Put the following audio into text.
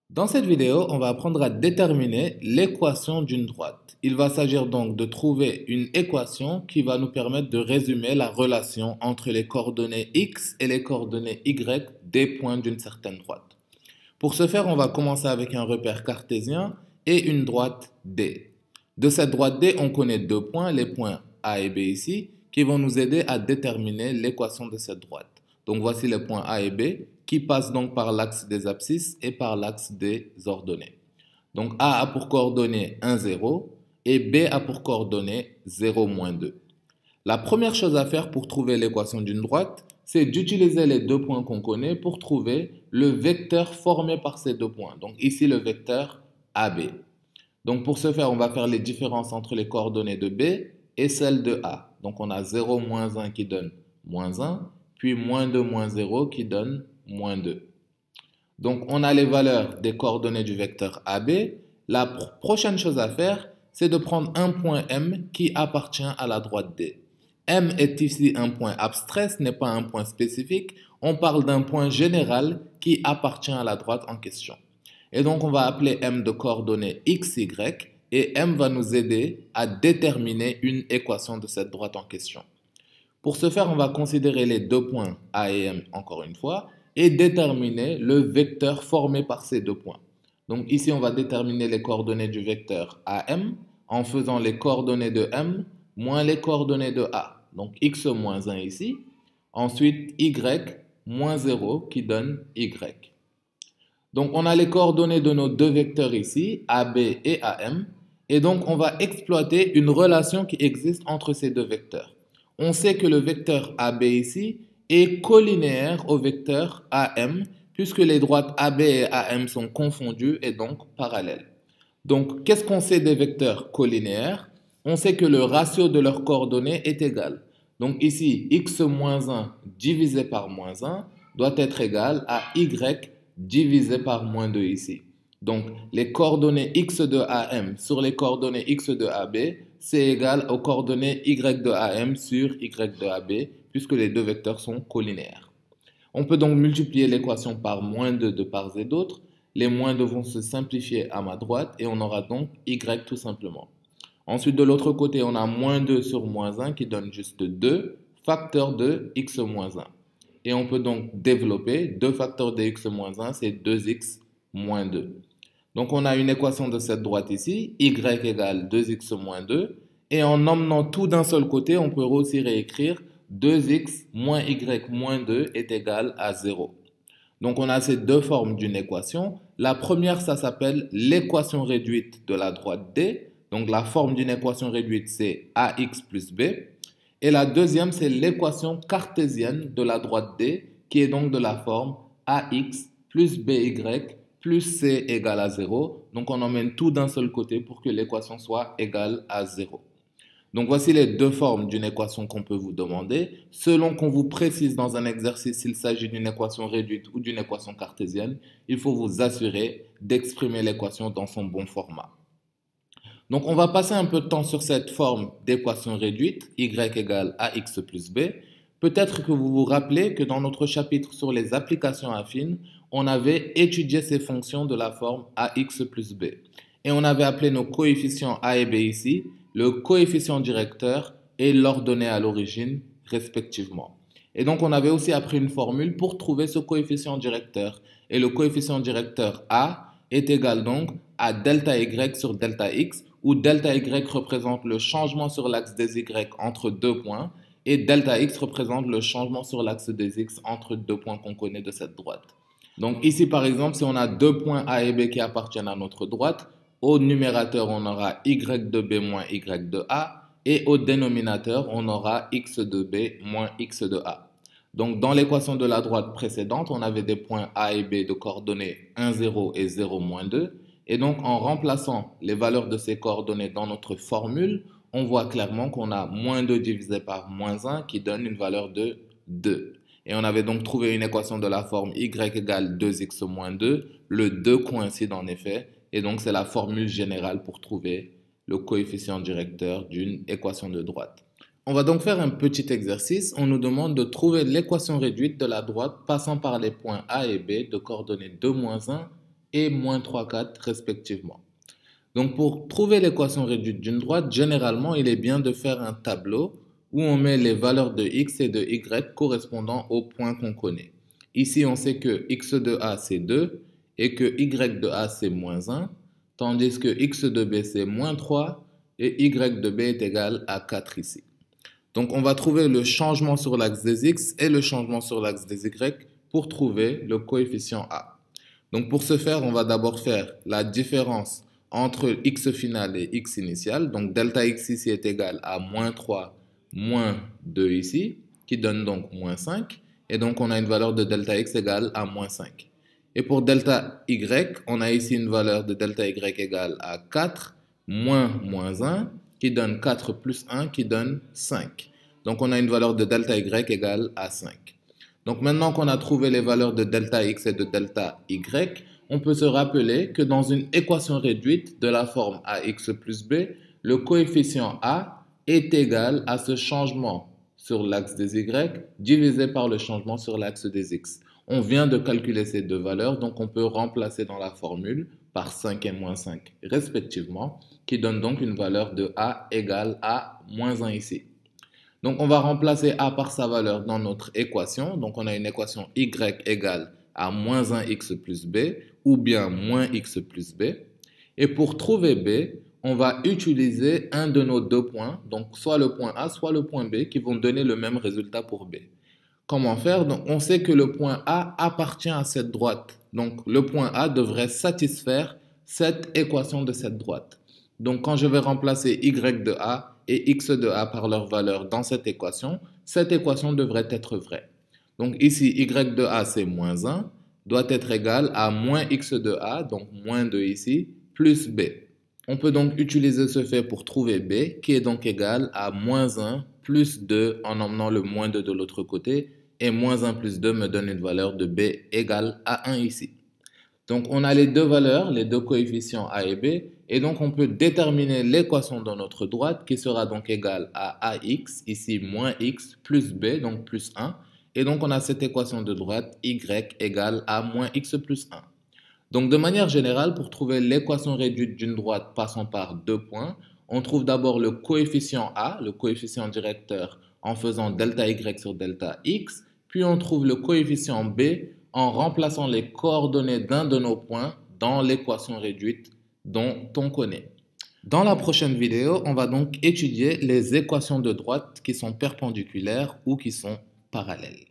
Dans cette vidéo, on va apprendre à déterminer l'équation d'une droite. Il va s'agir donc de trouver une équation qui va nous permettre de résumer la relation entre les coordonnées x et les coordonnées y des points d'une certaine droite. Pour ce faire, on va commencer avec un repère cartésien et une droite D. De cette droite D, on connaît deux points, les points A et B ici, qui vont nous aider à déterminer l'équation de cette droite. Donc voici les points A et B qui passent donc par l'axe des abscisses et par l'axe des ordonnées. Donc A a pour coordonnées 1, 0 et B a pour coordonnées 0, moins 2. La première chose à faire pour trouver l'équation d'une droite, c'est d'utiliser les deux points qu'on connaît pour trouver le vecteur formé par ces deux points. Donc ici le vecteur AB. Donc pour ce faire, on va faire les différences entre les coordonnées de B et celles de A. Donc on a 0, moins 1 qui donne moins 1, puis moins 2, moins 0 qui donne moins 2. Donc on a les valeurs des coordonnées du vecteur AB. La prochaine chose à faire, c'est de prendre un point M qui appartient à la droite D. M est ici un point abstrait, ce n'est pas un point spécifique. On parle d'un point général qui appartient à la droite en question. Et donc on va appeler M de coordonnées x, y, et M va nous aider à déterminer une équation de cette droite en question. Pour ce faire, on va considérer les deux points A et M encore une fois et déterminer le vecteur formé par ces deux points. Donc ici, on va déterminer les coordonnées du vecteur AM en faisant les coordonnées de M moins les coordonnées de A. Donc x moins 1 ici. Ensuite, y moins 0 qui donne y. Donc on a les coordonnées de nos deux vecteurs ici, AB et AM. Et donc on va exploiter une relation qui existe entre ces deux vecteurs. On sait que le vecteur AB ici est collinéaire au vecteur AM puisque les droites AB et AM sont confondues et donc parallèles. Donc qu'est-ce qu'on sait des vecteurs collinéaires? On sait que le ratio de leurs coordonnées est égal. Donc ici, x moins 1 divisé par moins 1 doit être égal à y divisé par moins 2 ici. Donc les coordonnées x de AM sur les coordonnées x de AB, c'est égal aux coordonnées y de AM sur y de AB, puisque les deux vecteurs sont collinéaires. On peut donc multiplier l'équation par moins 2 de part et d'autre. Les moins 2 vont se simplifier à ma droite et on aura donc y tout simplement. Ensuite, de l'autre côté, on a moins 2 sur moins 1 qui donne juste 2, facteur de x moins 1. Et on peut donc développer 2 facteurs de x moins 1, c'est 2x moins 2. Donc on a une équation de cette droite ici, y égale 2x moins 2. Et en emmenant tout d'un seul côté, on peut aussi réécrire 2x moins y moins 2 est égal à 0. Donc on a ces deux formes d'une équation. La première, ça s'appelle l'équation réduite de la droite D. Donc la forme d'une équation réduite, c'est ax plus b. Et la deuxième, c'est l'équation cartésienne de la droite D, qui est donc de la forme ax plus by plus c égale à 0. Donc on emmène tout d'un seul côté pour que l'équation soit égale à 0. Donc voici les deux formes d'une équation qu'on peut vous demander. Selon qu'on vous précise dans un exercice s'il s'agit d'une équation réduite ou d'une équation cartésienne, il faut vous assurer d'exprimer l'équation dans son bon format. Donc on va passer un peu de temps sur cette forme d'équation réduite, y égale ax plus b. Peut-être que vous vous rappelez que dans notre chapitre sur les applications affines, on avait étudié ces fonctions de la forme ax plus b. Et on avait appelé nos coefficients a et b ici le coefficient directeur et l'ordonnée à l'origine, respectivement. Et donc, on avait aussi appris une formule pour trouver ce coefficient directeur. Et le coefficient directeur A est égal donc à delta y sur delta x, où delta y représente le changement sur l'axe des y entre deux points, et delta x représente le changement sur l'axe des x entre deux points qu'on connaît de cette droite. Donc ici, par exemple, si on a deux points A et B qui appartiennent à notre droite, au numérateur, on aura y de b moins y de a. Et au dénominateur, on aura x de b moins x de a. Donc, dans l'équation de la droite précédente, on avait des points A et B de coordonnées 1, 0 et 0, moins 2. Et donc, en remplaçant les valeurs de ces coordonnées dans notre formule, on voit clairement qu'on a moins 2 divisé par moins 1 qui donne une valeur de 2. Et on avait donc trouvé une équation de la forme y égale 2x moins 2. Le 2 coïncide en effet. Et donc, c'est la formule générale pour trouver le coefficient directeur d'une équation de droite. On va donc faire un petit exercice. On nous demande de trouver l'équation réduite de la droite passant par les points A et B de coordonnées 2, moins 1 et moins 3 4 respectivement. Donc pour trouver l'équation réduite d'une droite, généralement, il est bien de faire un tableau où on met les valeurs de x et de y correspondant aux points qu'on connaît. Ici, on sait que x de a, c'est 2 et que y de a, c'est moins 1, tandis que x de b, c'est moins 3 et y de b est égal à 4 ici. Donc on va trouver le changement sur l'axe des x et le changement sur l'axe des y pour trouver le coefficient a. Donc pour ce faire, on va d'abord faire la différence entre x final et x initial. Donc delta x ici est égal à moins 3, moins 2 ici, qui donne donc moins 5. Et donc on a une valeur de delta x égale à moins 5. Et pour delta y, on a ici une valeur de delta y égale à 4, moins 1, qui donne 4 plus 1, qui donne 5. Donc on a une valeur de delta y égale à 5. Donc maintenant qu'on a trouvé les valeurs de delta x et de delta y, on peut se rappeler que dans une équation réduite de la forme ax plus b, le coefficient a est égal à ce changement sur l'axe des y divisé par le changement sur l'axe des x. On vient de calculer ces deux valeurs, donc on peut remplacer dans la formule par 5 et moins 5 respectivement, qui donne donc une valeur de a égale à moins 1 ici. Donc on va remplacer a par sa valeur dans notre équation. Donc on a une équation y égale à moins 1x plus b ou bien moins x plus b. Et pour trouver b, on va utiliser un de nos deux points, donc soit le point A, soit le point B, qui vont donner le même résultat pour b. Comment faire? Donc on sait que le point A appartient à cette droite. Donc le point A devrait satisfaire cette équation de cette droite. Donc quand je vais remplacer y de A et x de A par leur valeur dans cette équation devrait être vraie. Donc ici, y de A, c'est moins 1, doit être égal à moins x de A, donc moins 2 ici, plus b. On peut donc utiliser ce fait pour trouver b, qui est donc égal à moins 1 plus 2 en emmenant le moins 2 de l'autre côté, et moins 1 plus 2 me donne une valeur de b égale à 1 ici. Donc on a les deux valeurs, les deux coefficients a et b, et donc on peut déterminer l'équation de notre droite qui sera donc égale à ax, ici moins x, plus b, donc plus 1. Et donc on a cette équation de droite y égale à moins x plus 1. Donc de manière générale, pour trouver l'équation réduite d'une droite passant par deux points, on trouve d'abord le coefficient a, le coefficient directeur, en faisant delta y sur delta x, puis on trouve le coefficient b en remplaçant les coordonnées d'un de nos points dans l'équation réduite dont on connaît. Dans la prochaine vidéo, on va donc étudier les équations de droite qui sont perpendiculaires ou qui sont parallèles.